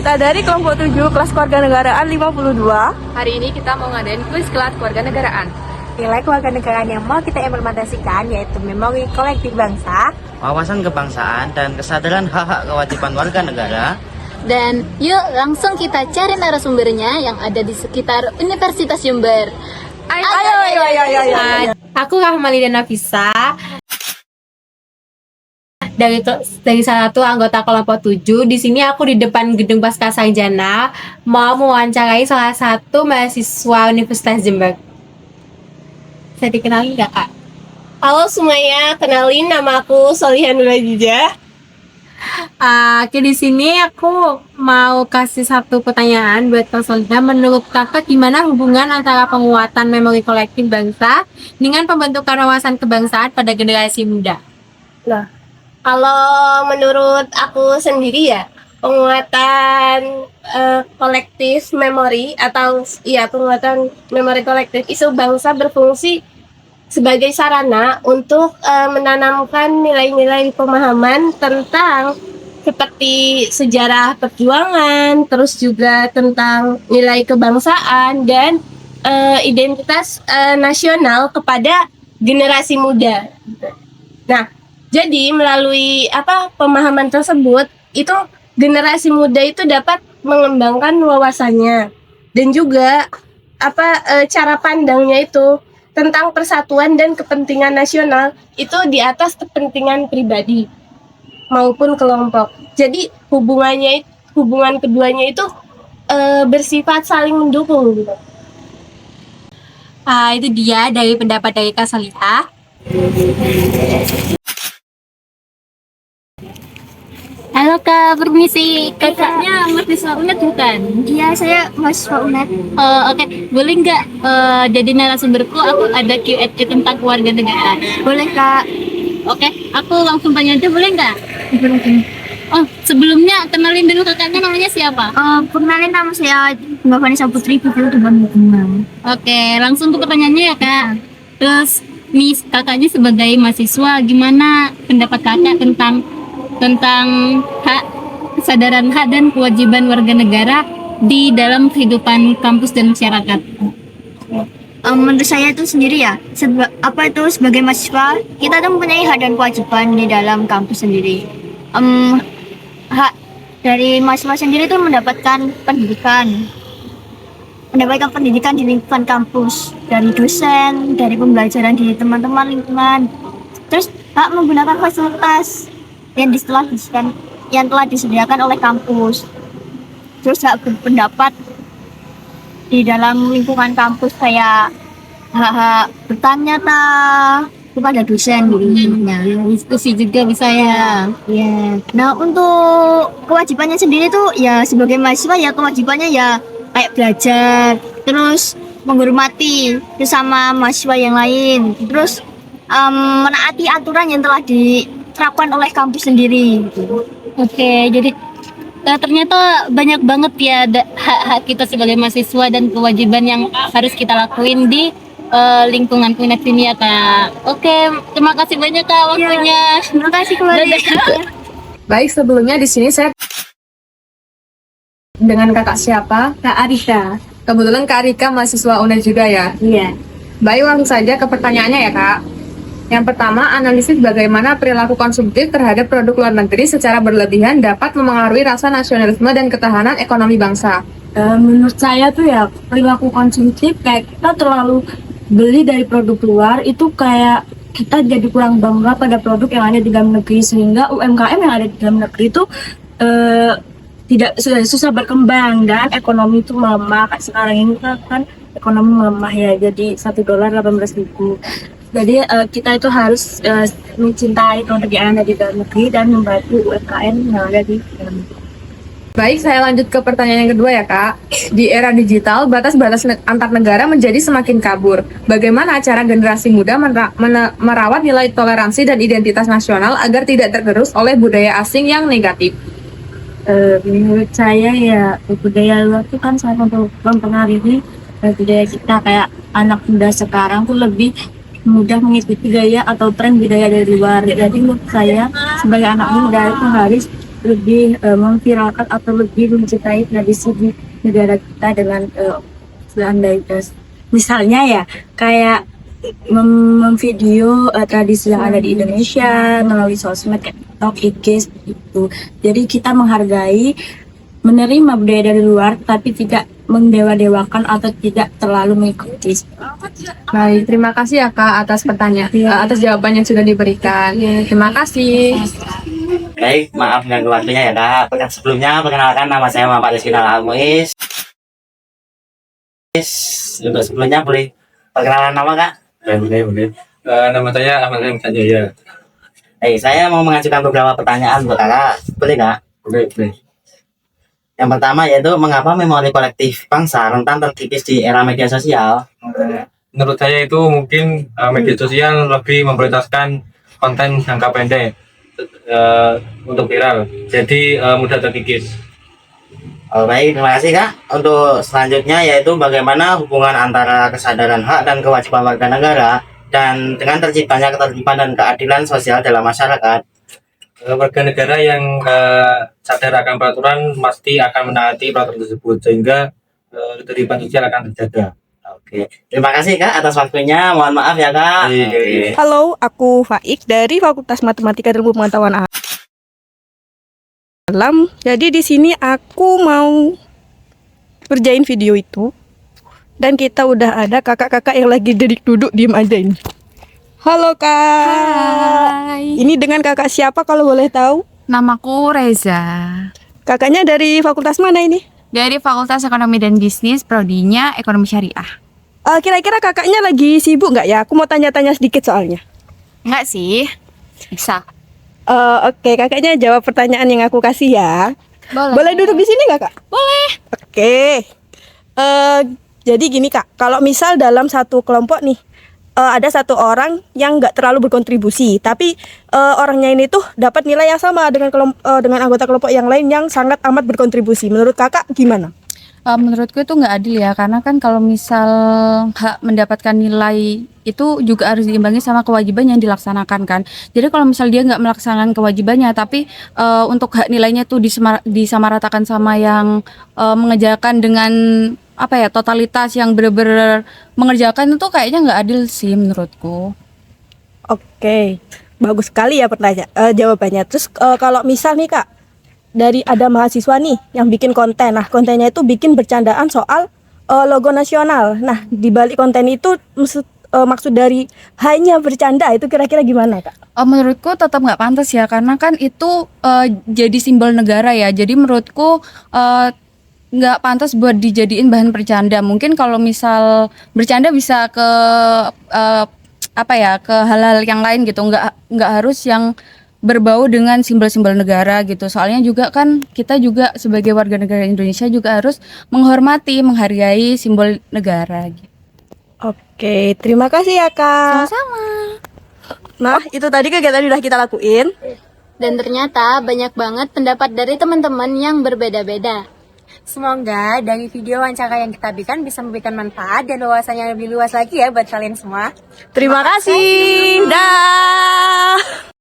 kita dari kelompok 7 kelas kewarganegaraan 52. Hari ini kita mau ngadain kuis kelas kewarganegaraan. Nilai kewarganegaraan yang mau kita implementasikan yaitu memori kolektif bangsa, wawasan kebangsaan, dan kesadaran hak-hak kewajiban warga negara. Dan yuk langsung kita cari narasumbernya yang ada di sekitar Universitas Jember. Ayo. Aku Rahmalida Nafisa dari salah satu anggota kelompok 7. Di sini aku di depan gedung Pasca Sarjana mau mewawancarai salah satu mahasiswa Universitas Jember. Bisa dikenalin nggak, Kak? Halo semuanya, kenalin nama aku Solihan Nurajija. Oke, di sini aku mau kasih satu pertanyaan buat Kak Solida. Menurut Kakak gimana hubungan antara penguatan memori kolektif bangsa dengan pembentukan wawasan kebangsaan pada generasi muda? Nah, kalau menurut aku sendiri ya, penguatan kolektif memori atau penguatan memori kolektif isu bangsa berfungsi sebagai sarana untuk menanamkan nilai-nilai pemahaman tentang seperti sejarah perjuangan, terus juga tentang nilai kebangsaan dan identitas nasional kepada generasi muda. Nah, jadi melalui pemahaman tersebut itu generasi muda itu dapat mengembangkan wawasannya dan juga cara pandangnya itu tentang persatuan dan kepentingan nasional itu di atas kepentingan pribadi maupun kelompok. Jadi hubungan keduanya itu bersifat saling mendukung gitu. Itu dia dari pendapat dari Kak Solida. Halo Kak, permisi. Kakaknya mahasiswa UNED bukan? Iya, saya mahasiswa UNED. Oke. Boleh nggak jadi narasumberku? Aku ada Q&A tentang kewarganegaraan. Boleh, Kak. Oke, aku langsung tanya aja, boleh nggak? Oh, sebelumnya kenalin dulu kakaknya, namanya siapa? Perkenalkan nama saya Mbak Vanessa Putri, Putri Tuban Hubungan. Oke, langsung ke pertanyaannya ya Kak. Terus, Miss, kakaknya sebagai mahasiswa, gimana pendapat kakak tentang hak, kesadaran hak dan kewajiban warga negara di dalam kehidupan kampus dan masyarakat? Menurut saya itu sendiri ya, sebagai mahasiswa kita tuh mempunyai hak dan kewajiban di dalam kampus sendiri. Hak dari mahasiswa sendiri itu mendapatkan pendidikan di lingkungan kampus, dari dosen, dari pembelajaran di teman-teman lingkungan. Terus hak menggunakan fasilitas yang telah disediakan oleh kampus. Terus hak berpendapat di dalam lingkungan kampus, kayak hak bertanya kepada dosen gitu. Diskusi juga bisa ya. Ya. Nah, untuk kewajibannya sendiri tuh ya sebagai mahasiswa ya kewajibannya ya kayak belajar, terus menghormati sesama mahasiswa yang lain, terus menaati aturan yang telah diterapkan oleh kampus sendiri gitu. Oke, jadi ternyata banyak banget ya hak-hak kita sebagai mahasiswa dan kewajiban yang harus kita lakuin di lingkungan UNED ini ya Kak. Oke, terima kasih banyak Kak waktunya. Terima kasih kembali. Baik, sebelumnya di sini saya dengan kakak siapa? Kak Arika. Kebetulan Kak Rika mahasiswa UNED juga ya. Iya. Baik, langsung saja ke pertanyaannya ya Kak. Yang pertama, analisis bagaimana perilaku konsumtif terhadap produk luar negeri secara berlebihan dapat memengaruhi rasa nasionalisme dan ketahanan ekonomi bangsa. Menurut saya tuh ya perilaku konsumtif kayak kita terlalu beli dari produk luar itu kayak kita jadi kurang bangga pada produk yang ada di dalam negeri, sehingga UMKM yang ada di dalam negeri itu tidak susah berkembang dan ekonomi itu melemah. Kayak sekarang ini kan ekonomi melemah ya, jadi $1 18.000. Jadi kita itu harus mencintai produk yang ada di dalam negeri dan membantu UMKM yang ada di dalam negeri. Baik, saya lanjut ke pertanyaan yang kedua ya Kak. Di era digital, batas-batas antar negara menjadi semakin kabur. Bagaimana cara generasi muda merawat nilai toleransi dan identitas nasional agar tidak tergerus oleh budaya asing yang negatif? Menurut saya ya budaya luar itu kan sangat mempengaruhi budaya kita. Kayak anak muda sekarang tuh lebih mudah mengikuti gaya atau tren budaya dari luar. Jadi menurut saya sebagai anak muda itu harus lebih memviralkan atau lebih mencintai tradisi di negara kita dengan standaritas. Misalnya ya, kayak memvideo tradisi yang ada di Indonesia melalui sosmed kayak TikTok, IG itu. Jadi kita menghargai, menerima budaya dari luar, tapi tidak mendewa-dewakan atau tidak terlalu mengikuti. Baik, terima kasih ya Kak atas pertanyaan, atas jawaban yang sudah diberikan. Terima kasih. Baik, maaf mengganggu waktunya ya kak. Sebelumnya perkenalkan, nama saya Muhammad Rizky Almuis. Untuk sebelumnya boleh perkenalan nama kak? Boleh. Nama saya Ahmad Rahim Sanjaya. Saya mau mengajukan beberapa pertanyaan buat kakak. Boleh kak? Boleh. Yang pertama yaitu mengapa memori kolektif bangsa rentan terkikis di era media sosial? Menurut saya itu mungkin media sosial lebih memprioritaskan konten jangka pendek untuk viral. Jadi mudah terkikis. Baik, terima kasih kak. Untuk selanjutnya yaitu bagaimana hubungan antara kesadaran hak dan kewajiban warga negara dan dengan terciptanya ketertiban dan keadilan sosial dalam masyarakat. Warga negara yang sadar akan peraturan pasti akan menaati peraturan tersebut sehingga ketertiban sosial akan terjaga. Oke, terima kasih kak atas waktunya. Mohon maaf ya kak. Oke. Halo, aku Faik dari Fakultas Matematika dan Ilmu Pengetahuan Alam. Jadi di sini aku mau kerjain video itu. Dan kita udah ada kakak-kakak yang lagi duduk diem aja ini. Halo Kak. Hai. Ini dengan kakak siapa kalau boleh tahu? Namaku Reza. Kakaknya dari fakultas mana ini? Dari Fakultas Ekonomi dan Bisnis, prodinya Ekonomi Syariah. Kira-kira kakaknya lagi sibuk nggak ya? Aku mau tanya-tanya sedikit soalnya. Enggak sih. Bisa. Oke, kakaknya jawab pertanyaan yang aku kasih ya. Boleh duduk di sini nggak kak? Boleh. Oke. Jadi gini kak, kalau misal dalam satu kelompok nih ada satu orang yang nggak terlalu berkontribusi, tapi orangnya ini tuh dapat nilai yang sama dengan dengan anggota kelompok yang lain yang sangat amat berkontribusi. Menurut kakak gimana? Menurutku itu nggak adil ya, karena kan kalau misal hak mendapatkan nilai itu juga harus diimbangi sama kewajiban yang dilaksanakan kan. Jadi kalau misal dia nggak melaksanakan kewajibannya, tapi untuk hak nilainya tuh disamaratakan sama yang mengerjakan dengan totalitas yang benar-benar mengerjakan, itu kayaknya nggak adil sih menurutku. Oke, bagus sekali ya jawabannya. Terus kalau misal nih kak, dari ada mahasiswa nih yang bikin konten, nah kontennya itu bikin bercandaan soal logo nasional. Nah di balik konten itu maksud dari hanya bercanda itu kira-kira gimana kak? Menurutku tetap nggak pantas ya, karena kan itu jadi simbol negara ya. Jadi menurutku nggak pantas buat dijadiin bahan bercanda. Mungkin kalau misal bercanda bisa ke ke hal-hal yang lain gitu, nggak harus yang berbau dengan simbol-simbol negara gitu. Soalnya juga kan kita juga sebagai warga negara Indonesia juga harus menghormati, menghargai simbol negara gitu. Oke, terima kasih ya kak. Sama-sama. Nah itu tadi kegiatan udah kita lakuin. Dan ternyata banyak banget pendapat dari teman-teman yang berbeda-beda. Semoga dari video wawancara yang kita berikan bisa memberikan manfaat dan wawasan yang lebih luas lagi ya buat kalian semua. Terima kasih. Dah.